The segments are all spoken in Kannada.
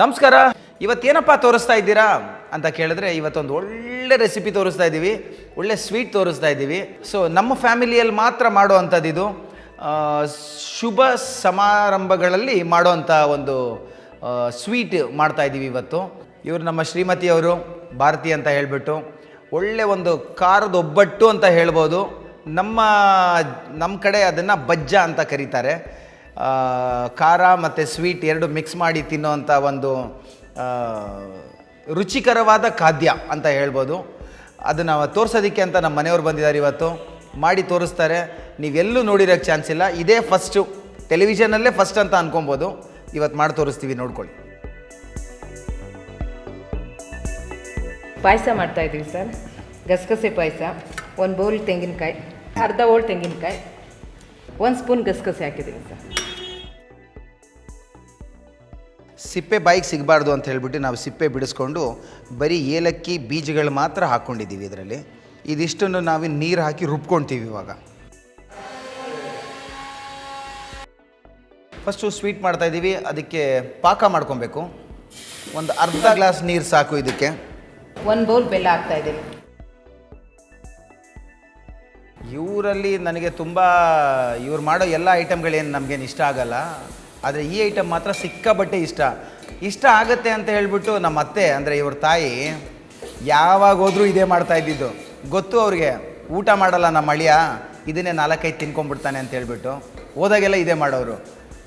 ನಮಸ್ಕಾರ. ಇವತ್ತೇನಪ್ಪ ತೋರಿಸ್ತಾ ಇದ್ದೀರಾ ಅಂತ ಕೇಳಿದ್ರೆ, ಇವತ್ತೊಂದು ಒಳ್ಳೆ ರೆಸಿಪಿ ತೋರಿಸ್ತಾ ಇದ್ದೀವಿ, ಒಳ್ಳೆ ಸ್ವೀಟ್ ತೋರಿಸ್ತಾ ಇದ್ದೀವಿ. ಸೊ ನಮ್ಮ ಫ್ಯಾಮಿಲಿಯಲ್ಲಿ ಮಾತ್ರ ಮಾಡೋ ಅಂಥದ್ದು ಇದು. ಶುಭ ಸಮಾರಂಭಗಳಲ್ಲಿ ಮಾಡೋವಂಥ ಒಂದು ಸ್ವೀಟ್ ಮಾಡ್ತಾ ಇದ್ದೀವಿ ಇವತ್ತು. ಇವರು ನಮ್ಮ ಶ್ರೀಮತಿಯವರು, ಭಾರತಿ ಅಂತ ಹೇಳಿಬಿಟ್ಟು, ಒಳ್ಳೆ ಒಂದು ಖಾರದ ಒಬ್ಬಟ್ಟು ಅಂತ ಹೇಳ್ಬೋದು. ನಮ್ಮ ಕಡೆ ಅದನ್ನು ಬಜ್ಜ ಅಂತ ಕರೀತಾರೆ. ಖಾರ ಮತ್ತು ಸ್ವೀಟ್ ಎರಡು ಮಿಕ್ಸ್ ಮಾಡಿ ತಿನ್ನೋವಂಥ ಒಂದು ರುಚಿಕರವಾದ ಖಾದ್ಯ ಅಂತ ಹೇಳ್ಬೋದು. ಅದನ್ನು ತೋರಿಸೋದಕ್ಕೆ ಅಂತ ನಮ್ಮ ಮನೆಯವ್ರು ಬಂದಿದ್ದಾರೆ, ಇವತ್ತು ಮಾಡಿ ತೋರಿಸ್ತಾರೆ. ನೀವೆಲ್ಲೂ ನೋಡಿರೋಕ್ಕೆ ಚಾನ್ಸ್ ಇಲ್ಲ, ಇದೇ ಫಸ್ಟು, ಟೆಲಿವಿಷನಲ್ಲೇ ಫಸ್ಟ್ ಅಂತ ಅನ್ಕೊಬೋದು. ಇವತ್ತು ಮಾಡಿ ತೋರಿಸ್ತೀವಿ, ನೋಡ್ಕೊಳ್ಳಿ. ಪಾಯಸ ಮಾಡ್ತಾಯಿದ್ದೀವಿ ಸರ್. ಗಸಗಸೆ ಪಾಯಸ. 1 ಬೌಲ್ ತೆಂಗಿನಕಾಯಿ, ಅರ್ಧ ಬೌಲ್ ತೆಂಗಿನಕಾಯಿ, 1 ಸ್ಪೂನ್ ಗಸಗಸೆ ಹಾಕಿದ್ದೀವಿ ಸರ್. ಸಿಪ್ಪೆ ಬಾಯಿಗೆ ಸಿಗಬಾರ್ದು ಅಂತ ಹೇಳ್ಬಿಟ್ಟು ನಾವು ಸಿಪ್ಪೆ ಬಿಡಿಸ್ಕೊಂಡು ಬರೀ ಏಲಕ್ಕಿ ಬೀಜಗಳು ಮಾತ್ರ ಹಾಕ್ಕೊಂಡಿದ್ದೀವಿ ಇದರಲ್ಲಿ. ಇದಿಷ್ಟನ್ನು ನಾವು ನೀರು ಹಾಕಿ ರುಬ್ಕೊಳ್ತೀವಿ. ಇವಾಗ ಫಸ್ಟು ಸ್ವೀಟ್ ಮಾಡ್ತಾಯಿದ್ದೀವಿ, ಅದಕ್ಕೆ ಪಾಕ ಮಾಡ್ಕೊಬೇಕು. ಒಂದು ಅರ್ಧ ಗ್ಲಾಸ್ ನೀರು ಸಾಕು ಇದಕ್ಕೆ. 1 ಬೌಲ್ ಬೆಲ್ಲ ಹಾಕ್ತಾಯಿದ್ದೀವಿ. ಇವರಲ್ಲಿ ನನಗೆ ತುಂಬ ಇವ್ರು ಮಾಡೋ ಎಲ್ಲ ಐಟಮ್ಗಳೇನು ನಮಗೇನು ಇಷ್ಟ ಆಗಲ್ಲ, ಆದರೆ ಈ ಐಟಮ್ ಮಾತ್ರ ಸಿಕ್ಕಾಬಟ್ಟೆ ಇಷ್ಟ ಆಗುತ್ತೆ ಅಂತ ಹೇಳ್ಬಿಟ್ಟು ನಮ್ಮ ಅತ್ತೆ ಅಂದರೆ ಇವ್ರ ತಾಯಿ ಯಾವಾಗ ಹೋದ್ರೂ ಇದೇ ಮಾಡ್ತಾ ಇದ್ದಿದ್ದು. ಗೊತ್ತು ಅವ್ರಿಗೆ, ಊಟ ಮಾಡಲ್ಲ ನಮ್ಮ ಅಳಿಯ, ಇದನ್ನೇ 4-5 ತಿನ್ಕೊಂಡ್ಬಿಡ್ತಾನೆ ಅಂತ ಹೇಳ್ಬಿಟ್ಟು ಹೋದಾಗೆಲ್ಲ ಇದೇ ಮಾಡೋರು.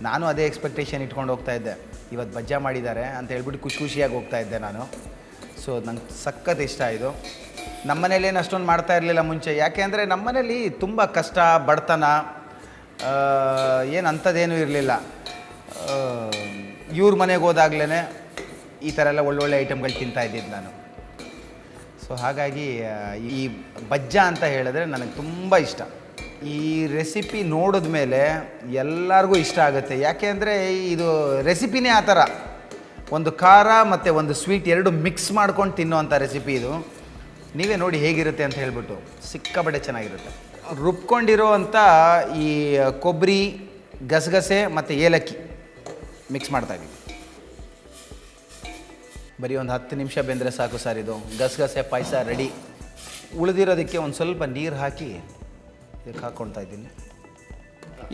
ನಾನು ಅದೇ ಎಕ್ಸ್ಪೆಕ್ಟೇಷನ್ ಇಟ್ಕೊಂಡು ಹೋಗ್ತಾ ಇದ್ದೆ. ಇವತ್ತು ಬಜ್ಜ ಮಾಡಿದ್ದಾರೆ ಅಂತ ಹೇಳ್ಬಿಟ್ಟು ಖುಷಿಯಾಗಿ ಹೋಗ್ತಾ ಇದ್ದೆ ನಾನು. ಸೊ ನಂಗೆ ಸಖತ್ ಇಷ್ಟ ಇದು. ನಮ್ಮನೇಲೇನು ಅಷ್ಟೊಂದು ಮಾಡ್ತಾ ಇರಲಿಲ್ಲ ಮುಂಚೆ, ಯಾಕೆ ಅಂದರೆ ನಮ್ಮನೇಲಿ ತುಂಬ ಕಷ್ಟ, ಬಡತನ, ಏನು ಅಂಥದ್ದೇನೂ ಇರಲಿಲ್ಲ. ಇವ್ರ ಮನೆಗೆ ಹೋದಾಗ್ಲೇ ಈ ಥರ ಎಲ್ಲ ಒಳ್ಳೊಳ್ಳೆ ಐಟಮ್ಗಳು ತಿಂತಾ ಇದ್ದಿದ್ದು ನಾನು. ಸೊ ಹಾಗಾಗಿ ಈ ಬಜ್ಜ ಅಂತ ಹೇಳಿದ್ರೆ ನನಗೆ ತುಂಬ ಇಷ್ಟ. ಈ ರೆಸಿಪಿ ನೋಡಿದ ಮೇಲೆ ಎಲ್ಲರಿಗೂ ಇಷ್ಟ ಆಗುತ್ತೆ. ಯಾಕೆ ಅಂದರೆ ಇದು ರೆಸಿಪಿನೇ ಆ ಥರ, ಒಂದು ಖಾರ ಮತ್ತು ಒಂದು ಸ್ವೀಟ್ ಎರಡು ಮಿಕ್ಸ್ ಮಾಡ್ಕೊಂಡು ತಿನ್ನೋವಂಥ ರೆಸಿಪಿ ಇದು. ನೀವೇ ನೋಡಿ ಹೇಗಿರುತ್ತೆ ಅಂತ ಹೇಳ್ಬಿಟ್ಟು, ಸಿಕ್ಕಾಬಟ್ಟೆ ಚೆನ್ನಾಗಿರುತ್ತೆ. ರುಬ್ಕೊಂಡಿರೋ ಅಂಥ ಈ ಕೊಬ್ಬರಿ, ಗಸಗಸೆ ಮತ್ತು ಏಲಕ್ಕಿ ಮಿಕ್ಸ್ ಮಾಡ್ತಾಯಿದ್ದೀವಿ. ಬರೀ ಒಂದು 10 ನಿಮಿಷ ಬೆಂದರೆ ಸಾಕು ಸರ್. ಇದು ಗಸಗಸೆ ಪಾಯಸ ರೆಡಿ. ಉಳಿದಿರೋದಕ್ಕೆ ಒಂದು ಸ್ವಲ್ಪ ನೀರು ಹಾಕಿ ಇದಕ್ಕೆ ಹಾಕ್ಕೊಳ್ತಾ ಇದ್ದೀನಿ.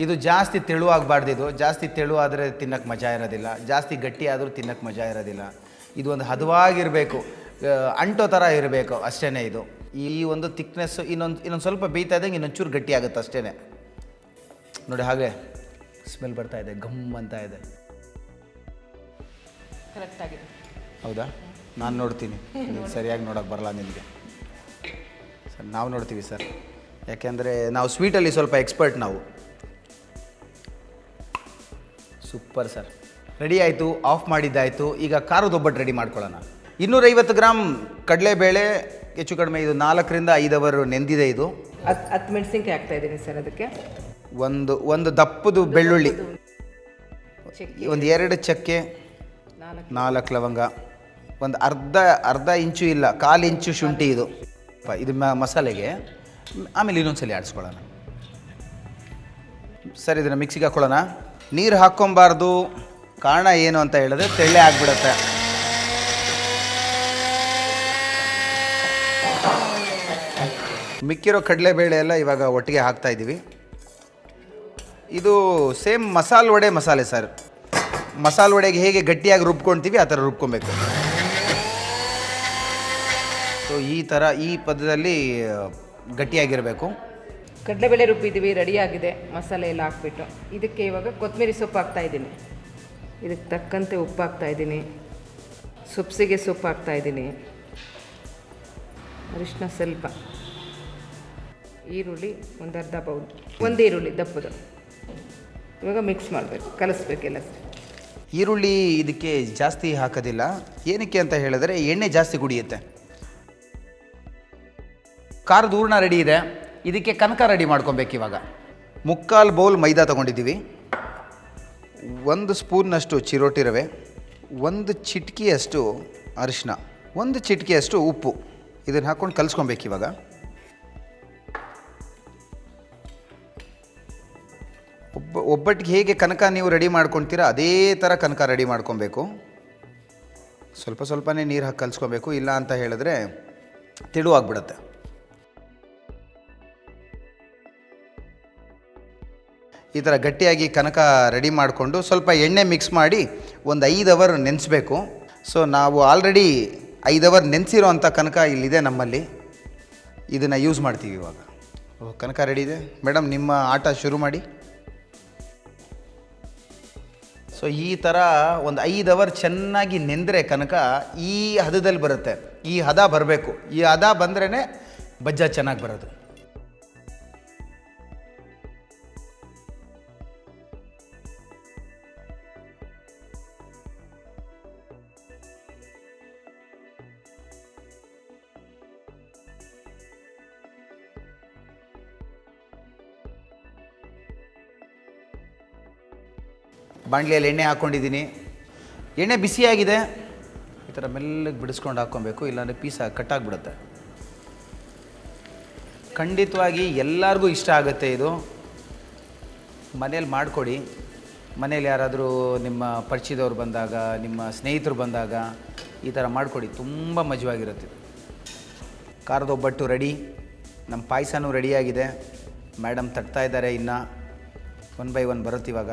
ಇದು ಜಾಸ್ತಿ ತೆಳುವಾಗಬಾರ್ದು. ಇದು ಜಾಸ್ತಿ ತೆಳುವಾದರೆ ತಿನ್ನೋಕ್ಕೆ ಮಜಾ ಇರೋದಿಲ್ಲ, ಜಾಸ್ತಿ ಗಟ್ಟಿ ಆದರೂ ತಿನ್ನೋಕ್ಕೆ ಮಜಾ ಇರೋದಿಲ್ಲ. ಇದು ಒಂದು ಹದವಾಗಿರಬೇಕು, ಅಂಟೋ ಥರ ಇರಬೇಕು ಅಷ್ಟೇ. ಇದು ಈ ಒಂದು ತಿಕ್ನೆಸ್ಸು ಇನ್ನೊಂದು ಸ್ವಲ್ಪ ಬೇಯ್ತಾ ಇದ್ದಂಗೆ ಇನ್ನೊಂಚೂರು ಗಟ್ಟಿ ಆಗುತ್ತೆ ಅಷ್ಟೇ. ನೋಡಿ, ಹಾಗೆ ಸ್ಮೆಲ್ ಬರ್ತಾ ಇದೆ, ಗಮ್ ಅಂತ ಇದೆ. ಕರೆಕ್ಟಾಗಿದೆ. ಹೌದಾ? ನಾನು ನೋಡ್ತೀನಿ, ಸರಿಯಾಗಿ ನೋಡೋಕ್ಕೆ ಬರಲ್ಲ ನಿಮಗೆ. ಸರ್ ನಾವು ನೋಡ್ತೀವಿ ಸರ್, ಯಾಕೆಂದರೆ ನಾವು ಸ್ವೀಟಲ್ಲಿ ಸ್ವಲ್ಪ ಎಕ್ಸ್ಪರ್ಟ್ ನಾವು. ಸೂಪರ್ ಸರ್, ರೆಡಿ ಆಯಿತು, ಆಫ್ ಮಾಡಿದ್ದಾಯಿತು. ಈಗ ಖಾರದ ಒಬ್ಬಟ್ಟು ರೆಡಿ ಮಾಡ್ಕೊಳ್ಳೋಣ. 250 ಗ್ರಾಮ್ ಕಡಲೆಬೇಳೆ, ಹೆಚ್ಚು ಕಡಿಮೆ ಇದು 4ರಿಂದ 5 ಅವರ್ ನೆಂದಿದೆ. ಇದು 10 ಮೆಣಸಿನ್ಕಾಯಿ ಹಾಕ್ತಾಯಿದ್ದೀನಿ ಸರ್. ಅದಕ್ಕೆ ಒಂದು ದಪ್ಪದು ಬೆಳ್ಳುಳ್ಳಿ, ಒಂದು 2 ಚಕ್ಕೆ, 4 ಲವಂಗ, ಒಂದು ಅರ್ಧ ಇಂಚು ಇಲ್ಲ 1/4 ಇಂಚು ಶುಂಠಿ. ಇದು ಮಸಾಲೆಗೆ. ಆಮೇಲೆ ಇನ್ನೊಂದ್ಸಲಿ ಆಡಿಸ್ಕೊಳ್ಳೋಣ ಸರ್. ಇದನ್ನು ಮಿಕ್ಸಿಗೆ ಹಾಕ್ಕೊಳ್ಳೋಣ. ನೀರು ಹಾಕ್ಕೊಬಾರ್ದು, ಕಾರಣ ಏನು ಅಂತ ಹೇಳಿದ್ರೆ ತೆಳ್ಳೆ ಆಗಿಬಿಡುತ್ತೆ. ಮಿಕ್ಕಿರೋ ಕಡಲೆಬೇಳೆ ಎಲ್ಲ ಇವಾಗ ಒಟ್ಟಿಗೆ ಹಾಕ್ತಾ ಇದ್ದೀವಿ. ಇದು ಸೇಮ್ ಮಸಾಲೆ ವಡೆ ಮಸಾಲೆ ಸರ್. ಮಸಾಲೆ ವಡೆಗೆ ಹೇಗೆ ಗಟ್ಟಿಯಾಗಿ ರುಬ್ಕೊಳ್ತೀವಿ ಆ ಥರ ರುಬ್ಕೊಬೇಕು. ಸೊ ಈ ಪದದಲ್ಲಿ ಗಟ್ಟಿಯಾಗಿರಬೇಕು. ಕಡಲೆಬೇಳೆ ರುಬ್ಬಿದ್ದೀವಿ, ರೆಡಿಯಾಗಿದೆ. ಮಸಾಲೆ ಎಲ್ಲ ಹಾಕ್ಬಿಟ್ಟು ಇದಕ್ಕೆ ಇವಾಗ ಕೊತ್ತಂಬರಿ ಸೊಪ್ಪು ಹಾಕ್ತಾಯಿದ್ದೀನಿ. ಇದಕ್ಕೆ ತಕ್ಕಂತೆ ಉಪ್ಪು ಹಾಕ್ತಾಯಿದ್ದೀನಿ. ಸೊಪ್ಸಿಗೆ ಸೊಪ್ಪು ಹಾಕ್ತಾಯಿದ್ದೀನಿ. ಅರಿಶಿನ ಸ್ವಲ್ಪ, ಈರುಳ್ಳಿ ಒಂದು ಅರ್ಧ ಬೌಲ್, 1 ಈರುಳ್ಳಿ ದಪ್ಪದು. ಇವಾಗ ಮಿಕ್ಸ್ ಮಾಡಬೇಕು, ಕಲಿಸ್ಬೇಕೆಲ್ಲ. ಈರುಳ್ಳಿ ಇದಕ್ಕೆ ಜಾಸ್ತಿ ಹಾಕೋದಿಲ್ಲ. ಏನಕ್ಕೆ ಅಂತ ಹೇಳಿದ್ರೆ ಎಣ್ಣೆ ಜಾಸ್ತಿ ಕುಡಿಯುತ್ತೆ. ಖಾರದ ಹೂರ್ಣ ರೆಡಿ ಇದೆ. ಇದಕ್ಕೆ ಕನಕ ರೆಡಿ ಮಾಡ್ಕೊಬೇಕು. ಇವಾಗ 3/4 ಬೌಲ್ ಮೈದಾ ತೊಗೊಂಡಿದ್ದೀವಿ, 1 ಸ್ಪೂನ್ನಷ್ಟು ಚಿರೋಟಿ ರವೆ, 1 ಚಿಟಿಕೆಯಷ್ಟು ಅರಿಶಿನ, 1 ಚಿಟಿಕೆಯಷ್ಟು ಉಪ್ಪು. ಇದನ್ನು ಹಾಕ್ಕೊಂಡು ಕಲಿಸ್ಕೊಬೇಕು. ಇವಾಗ ಒಬ್ಬಟ್ಟಿಗೆ ಹೇಗೆ ಕನಕ ನೀವು ರೆಡಿ ಮಾಡ್ಕೊಳ್ತೀರಾ ಅದೇ ಥರ ಕನಕ ರೆಡಿ ಮಾಡ್ಕೊಬೇಕು. ಸ್ವಲ್ಪ ಸ್ವಲ್ಪನೇ ನೀರು ಹಾಕಿ ಕಲಿಸ್ಕೋಬೇಕು, ಇಲ್ಲ ಅಂತ ಹೇಳಿದ್ರೆ ತೆಳುವಾಗ್ಬಿಡುತ್ತೆ. ಈ ಥರ ಗಟ್ಟಿಯಾಗಿ ಕನಕ ರೆಡಿ ಮಾಡಿಕೊಂಡು ಸ್ವಲ್ಪ ಎಣ್ಣೆ ಮಿಕ್ಸ್ ಮಾಡಿ ಒಂದು 5 ಅವರ್ ನೆನೆಸ್ಬೇಕು. ಸೊ ನಾವು ಆಲ್ರೆಡಿ 5 ಅವರ್ ನೆನೆಸಿರೋ ಅಂಥ ಕನಕ ಇಲ್ಲಿದೆ ನಮ್ಮಲ್ಲಿ, ಇದನ್ನು ಯೂಸ್ ಮಾಡ್ತೀವಿ ಇವಾಗ. ಕನಕ ರೆಡಿ ಇದೆ ಮೇಡಮ್, ನಿಮ್ಮ ಆಟ ಶುರು ಮಾಡಿ. ಸೊ ಈ ಥರ ಒಂದು 5 ಅವರ್ ಚೆನ್ನಾಗಿ ನೆಂದರೆ ಕನಕ ಈ ಹದದಲ್ಲಿ ಬರುತ್ತೆ. ಈ ಹದ ಬರಬೇಕು, ಈ ಹದ ಬಂದ್ರೇ ಬಜ್ಜ ಚೆನ್ನಾಗಿ ಬರೋದು. ಬಾಣಲಿಯಲ್ಲಿ ಎಣ್ಣೆ ಹಾಕ್ಕೊಂಡಿದ್ದೀನಿ, ಎಣ್ಣೆ ಬಿಸಿಯಾಗಿದೆ. ಈ ಥರ ಮೆಲ್ಲಗೆ ಬಿಡಿಸ್ಕೊಂಡು ಹಾಕ್ಕೊಬೇಕು, ಇಲ್ಲಾಂದರೆ ಪೀಸ್ ಕಟ್ಟಾಗ್ಬಿಡುತ್ತೆ. ಖಂಡಿತವಾಗಿ ಎಲ್ಲರಿಗೂ ಇಷ್ಟ ಆಗುತ್ತೆ ಇದು. ಮನೇಲಿ ಮಾಡಿಕೊಡಿ. ಮನೇಲಿ ಯಾರಾದರೂ ನಿಮ್ಮ ಪರಿಚಯದವ್ರು ಬಂದಾಗ, ನಿಮ್ಮ ಸ್ನೇಹಿತರು ಬಂದಾಗ ಈ ಥರ ಮಾಡಿಕೊಡಿ, ತುಂಬ ಮಜವಾಗಿರುತ್ತೆ. ಖಾರದ ಒಬ್ಬಟ್ಟು ರೆಡಿ, ನಮ್ಮ ಪಾಯಸನೂ ರೆಡಿಯಾಗಿದೆ. ಮೇಡಮ್ ತಟ್ತಾ ಇದ್ದಾರೆ, ಇನ್ನು 1 by 1 ಬರುತ್ತೆ ಇವಾಗ.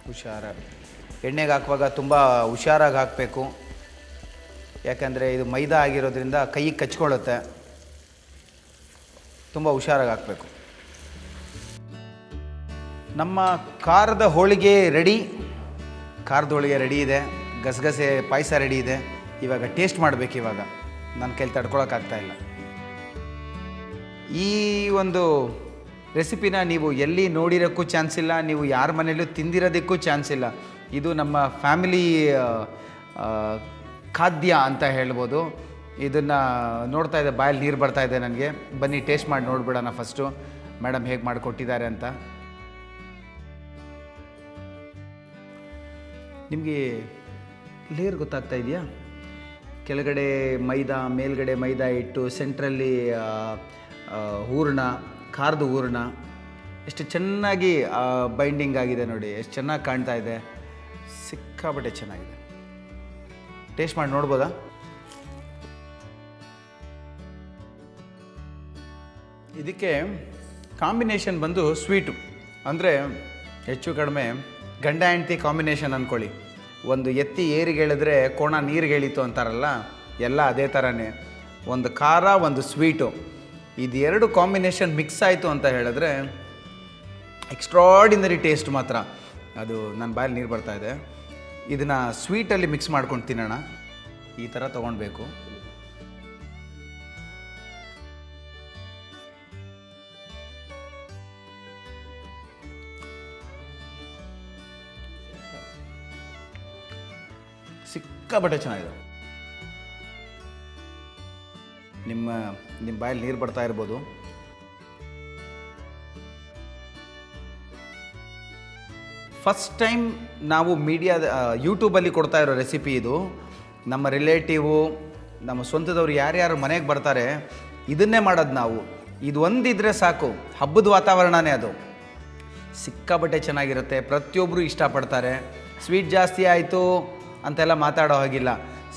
ಹುಷಾರಾಗಿ ಎಣ್ಣೆಗೆ ಹಾಕುವಾಗ ತುಂಬ ಹುಷಾರಾಗಿ ಹಾಕಬೇಕು, ಯಾಕಂದರೆ ಇದು ಮೈದಾ ಆಗಿರೋದ್ರಿಂದ ಕೈಗೆ ಕಚ್ಕೊಳ್ಳುತ್ತೆ. ತುಂಬ ಹುಷಾರಾಗಿ ಹಾಕಬೇಕು. ನಮ್ಮ ಖಾರದ ಹೋಳಿಗೆ ರೆಡಿ. ಖಾರದ ಹೋಳಿಗೆ ರೆಡಿ ಇದೆ, ಗಸಗಸೆ ಪಾಯಸ ರೆಡಿ ಇದೆ. ಇವಾಗ ಟೇಸ್ಟ್ ಮಾಡಬೇಕು. ಇವಾಗ ನನ್ನ ಕೈಲಿ ತಡ್ಕೊಳಕ್ಕಾಗ್ತಾಯಿಲ್ಲ. ಈ ಒಂದು ರೆಸಿಪಿನ ನೀವು ಎಲ್ಲಿ ನೋಡಿರೋಕ್ಕೂ ಚಾನ್ಸ್ ಇಲ್ಲ, ನೀವು ಯಾರ ಮನೇಲೂ ತಿಂದಿರೋದಕ್ಕೂ ಚಾನ್ಸ್ ಇಲ್ಲ. ಇದು ನಮ್ಮ ಫ್ಯಾಮಿಲಿ ಖಾದ್ಯ ಅಂತ ಹೇಳ್ಬೋದು. ಇದನ್ನು ನೋಡ್ತಾ ಇದೆ, ಬಾಯಲ್ಲಿ ನೀರು ಬರ್ತಾ ಇದೆ ನನಗೆ. ಬನ್ನಿ ಟೇಸ್ಟ್ ಮಾಡಿ ನೋಡ್ಬಿಡೋಣ ಫಸ್ಟು ಮೇಡಮ್ ಹೇಗೆ ಮಾಡಿಕೊಟ್ಟಿದ್ದಾರೆ ಅಂತ. ನಿಮಗೆ ಲೇಯರ್ ಗೊತ್ತಾಗ್ತಾ ಇದೆಯಾ? ಕೆಳಗಡೆ ಮೈದಾ, ಮೇಲ್ಗಡೆ ಮೈದಾ ಇಟ್ಟು, ಸೆಂಟ್ರಲ್ಲಿ ಹೂರಣ, ಖಾರದ ಹೂರಣ ಎಷ್ಟು ಚೆನ್ನಾಗಿ ಬೈಂಡಿಂಗ್ ಆಗಿದೆ ನೋಡಿ, ಎಷ್ಟು ಚೆನ್ನಾಗಿ ಕಾಣ್ತಾ ಇದೆ. ಸಿಕ್ಕಾಪಟ್ಟೆ ಚೆನ್ನಾಗಿದೆ. ಟೇಸ್ಟ್ ಮಾಡಿ ನೋಡ್ಬೋದಾ? ಇದಕ್ಕೆ ಕಾಂಬಿನೇಷನ್ ಬಂದು ಸ್ವೀಟು, ಅಂದರೆ ಹೆಚ್ಚು ಕಡಿಮೆ ಗಂಡ ಹೆಂಡತಿ ಕಾಂಬಿನೇಷನ್ ಅಂದ್ಕೊಳ್ಳಿ. ಒಂದು ಎತ್ತಿ ಏರಿಗೆ ಹೇಳಿದ್ರೆ ಕೋಣ ನೀರಿಗೆ ಹೇಳಿತು ಅಂತಾರಲ್ಲ, ಎಲ್ಲ ಅದೇ ಥರನೇ. ಒಂದು ಖಾರ, ಒಂದು ಸ್ವೀಟು, ಇದು 2 ಕಾಂಬಿನೇಷನ್ ಮಿಕ್ಸ್ ಆಯಿತು ಅಂತ ಹೇಳಿದ್ರೆ ಎಕ್ಸ್ಟ್ರಾಡಿನರಿ ಟೇಸ್ಟ್ ಮಾತ್ರ. ಅದು ನನ್ನ ಬಾಯಲ್ಲಿ ನೀರು ಬರ್ತಾಯಿದೆ. ಇದನ್ನು ಸ್ವೀಟಲ್ಲಿ ಮಿಕ್ಸ್ ಮಾಡ್ಕೊಂಡು ತಿನ್ನೋಣ. ಈ ಥರ ತೊಗೊಳ್ಬೇಕು. ಸಿಕ್ಕಾಪಟ್ಟೆ ಚೆನ್ನಾಗಿದೆ. ನಿಮ್ಮ ಬಾಯಲ್ಲಿ ನೀರು ಬರ್ತಾ ಇರ್ಬೋದು. ಫಸ್ಟ್ ಟೈಮ್ ನಾವು ಯೂಟ್ಯೂಬಲ್ಲಿ ಕೊಡ್ತಾ ಇರೋ ರೆಸಿಪಿ ಇದು. ನಮ್ಮ ರಿಲೇಟಿವು, ನಮ್ಮ ಸ್ವಂತದವ್ರು ಯಾರ್ಯಾರು ಮನೆಗೆ ಬರ್ತಾರೆ ಇದನ್ನೇ ಮಾಡೋದು ನಾವು. ಇದು ಒಂದಿದ್ರೆ ಸಾಕು, ಹಬ್ಬದ ವಾತಾವರಣನೇ ಅದು. ಸಿಕ್ಕಾಪಟ್ಟೆ ಚೆನ್ನಾಗಿರುತ್ತೆ, ಪ್ರತಿಯೊಬ್ಬರು ಇಷ್ಟಪಡ್ತಾರೆ. ಸ್ವೀಟ್ ಜಾಸ್ತಿ ಆಯಿತು ಅಂತೆಲ್ಲ ಮಾತಾಡೋ ಹಾಗಿಲ್ಲ.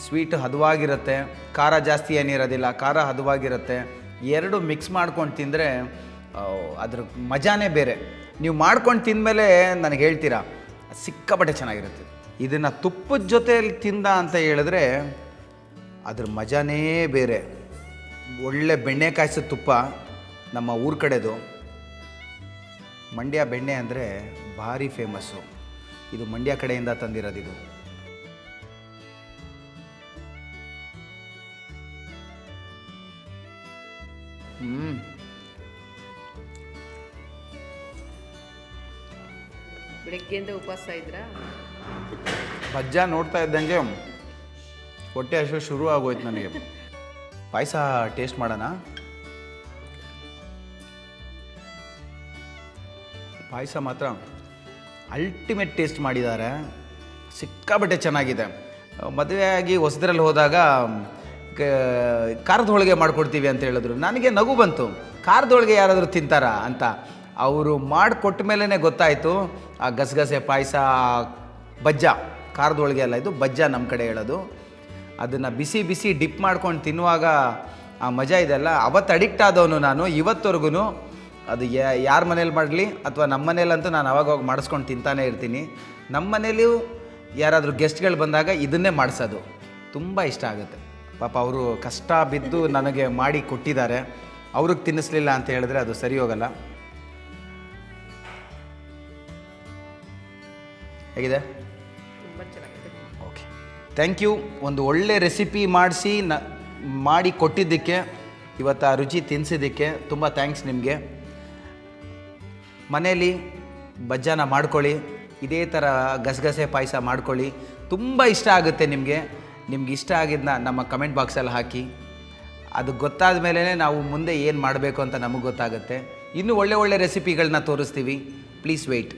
ಸ್ವೀಟ್ ಹದವಾಗಿರುತ್ತೆ, ಖಾರ ಜಾಸ್ತಿ ಏನಿರೋದಿಲ್ಲ, ಖಾರ ಹದವಾಗಿರುತ್ತೆ. 2 ಮಿಕ್ಸ್ ಮಾಡ್ಕೊಂಡು ತಿಂದರೆ ಅದ್ರ ಮಜಾನೇ ಬೇರೆ. ನೀವು ಮಾಡ್ಕೊಂಡು ತಿಂದಮೇಲೆ ನನಗೆ ಹೇಳ್ತೀರಾ, ಸಿಕ್ಕಾಪಟ್ಟೆ ಚೆನ್ನಾಗಿರುತ್ತೆ. ಇದನ್ನು ತುಪ್ಪದ ಜೊತೆಯಲ್ಲಿ ತಿಂದ ಅಂತ ಹೇಳಿದ್ರೆ ಅದ್ರ ಮಜಾನೇ ಬೇರೆ. ಒಳ್ಳೆ ಬೆಣ್ಣೆ ಕಾಯಿಸಿದ ತುಪ್ಪ, ನಮ್ಮ ಊರ ಕಡೆದು. ಮಂಡ್ಯ ಬೆಣ್ಣೆ ಅಂದರೆ ಭಾರಿ ಫೇಮಸ್ಸು. ಇದು ಮಂಡ್ಯ ಕಡೆಯಿಂದ ತಂದಿರೋದು ಇದು. ಬೆಳಗ್ಗೆಯಿಂದ ಉಪವಾಸ ಇದ್ರಾ? ಬಜ್ಜ ನೋಡ್ತಾ ಇದ್ದಂಗೆ ಹೊಟ್ಟೆ ಹಸಿವು ಶುರು ಆಗೋಯ್ತು ನನಗೆ. ಪಾಯಸ ಟೇಸ್ಟ್ ಮಾಡೋಣ. ಪಾಯಸ ಮಾತ್ರ ಅಲ್ಟಿಮೇಟ್ ಟೇಸ್ಟ್ ಮಾಡಿದ್ದಾರೆ. ಸಿಕ್ಕಾಪಟ್ಟೆ ಚೆನ್ನಾಗಿದೆ. ಮದುವೆಯಾಗಿ ಹೊಸದ್ರಲ್ಲಿ ಹೋದಾಗ ಖಾರದ ಹೋಳಿಗೆ ಮಾಡಿಕೊಡ್ತೀವಿ ಅಂತ ಹೇಳಿದ್ರು. ನನಗೆ ನಗು ಬಂತು, ಖಾರದ ಹೋಳಿಗೆ ಯಾರಾದರೂ ತಿಂತಾರಾ ಅಂತ. ಅವರು ಮಾಡಿಕೊಟ್ಟ ಮೇಲೇ ಗೊತ್ತಾಯಿತು ಆ ಗಸಗಸೆ ಪಾಯಸ, ಬಜ್ಜ, ಖಾರದ ಹೋಳಿಗೆ ಅಲ್ಲ, ಇದು ಬಜ್ಜ ನಮ್ಮ ಕಡೆ ಹೇಳೋದು. ಅದನ್ನು ಬಿಸಿ ಬಿಸಿ ಡಿಪ್ ಮಾಡ್ಕೊಂಡು ತಿನ್ನುವಾಗ ಆ ಮಜಾ ಇದೆಲ್ಲ. ಅವತ್ತು ಅಡಿಕ್ಟ್ ಆದವನು ನಾನು, ಇವತ್ತವರೆಗೂ ಅದು ಯಾರ ಮನೇಲಿ ಮಾಡಲಿ ಅಥವಾ ನಮ್ಮ ಮನೇಲಂತೂ ನಾನು ಅವಾಗವಾಗ ಮಾಡಿಸ್ಕೊಂಡು ತಿಂತಾನೇ ಇರ್ತೀನಿ. ನಮ್ಮ ಮನೇಲಿಯೂ ಯಾರಾದರೂ ಗೆಸ್ಟ್ಗಳು ಬಂದಾಗ ಇದನ್ನೇ ಮಾಡಿಸೋದು ತುಂಬ ಇಷ್ಟ ಆಗುತ್ತೆ. ಪಾಪ ಅವರು ಕಷ್ಟ ಬಿದ್ದು ನನಗೆ ಮಾಡಿ ಕೊಟ್ಟಿದ್ದಾರೆ, ಅವ್ರಿಗೆ ತಿನ್ನಿಸ್ಲಿಲ್ಲ ಅಂತ ಹೇಳಿದ್ರೆ ಅದು ಸರಿ ಹೋಗಲ್ಲ. ಹೇಗಿದೆ? ತುಂಬ ಚೆನ್ನಾಗಿದೆ. Okay, thank you. ಒಂದು ಒಳ್ಳೆ ರೆಸಿಪಿ ಮಾಡಿ ಕೊಟ್ಟಿದ್ದಕ್ಕೆ, ಇವತ್ತು ಆ ರುಚಿ ತಿನ್ನಿಸಿದ್ದಕ್ಕೆ ತುಂಬ ಥ್ಯಾಂಕ್ಸ್ ನಿಮಗೆ. ಮನೇಲಿ ಬಜ್ಜಾನ ಮಾಡ್ಕೊಳ್ಳಿ, ಇದೇ ಥರ ಗಸಗಸೆ ಪಾಯಸ ಮಾಡ್ಕೊಳ್ಳಿ, ತುಂಬ ಇಷ್ಟ ಆಗುತ್ತೆ ನಿಮಗೆ. ನಿಮ್ಗೆ ಇಷ್ಟ ಆಗಿದ್ದನ್ನ ನಮ್ಮ ಕಮೆಂಟ್ ಬಾಕ್ಸಲ್ಲಿ ಹಾಕಿ. ಅದು ಗೊತ್ತಾದ ಮೇಲೆ ನಾವು ಮುಂದೆ ಏನು ಮಾಡಬೇಕು ಅಂತ ನಮಗೆ ಗೊತ್ತಾಗುತ್ತೆ. ಇನ್ನೂ ಒಳ್ಳೆ ಒಳ್ಳೆ ರೆಸಿಪಿಗಳನ್ನ ತೋರಿಸ್ತೀವಿ. Please weight.